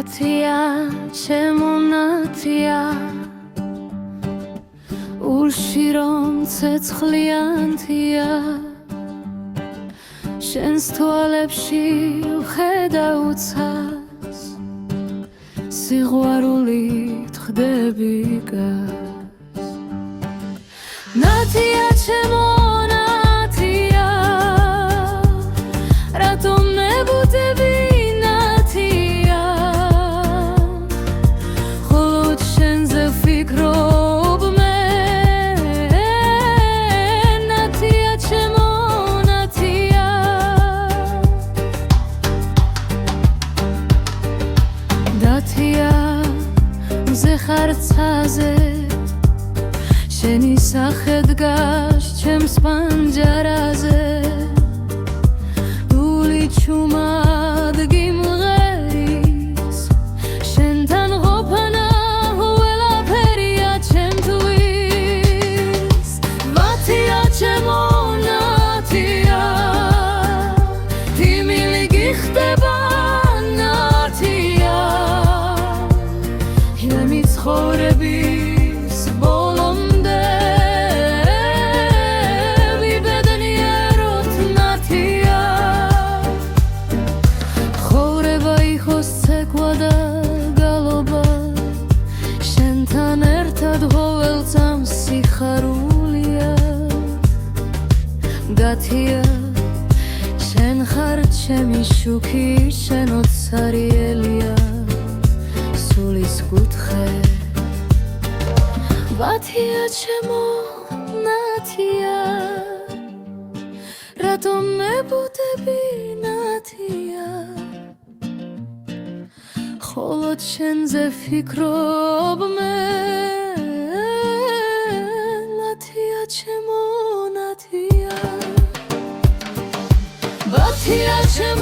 ნათია, ჩემო ნათია, ულში რომ ცეცხლიანთია, შენს თვალებში ვხედავ უცას, სიყვარულით ხდები გას. ნათია, ჩემო ნათია, რატომ ნებუდები ხარცაზე შენი სახე დგას ჩემს პანჯარაზე, დული ჩუმად გიმღერის, შენთან ყოფნა ყველაფერია ჩემთვის. ნათია, ჩემო ნათია, თიმილი გიხდება ცხოვრების ბოლომდე ვიბედნიეროთ ნათია. ცხოვრება იყოს ცეკვა და გალობა, შენთან ერთად ყოველწამს სიხარულია. გათია, შენ ხარ ჩემი შუქი, შენ ოცარიელია სულის კუთხე. ნათია, ჩემო ნათია, რატომ ნებუდები ნათია, ხოლო შენზე ფიქრობ მე. ნათია, ჩემო ნათია, ნათია, ჩემო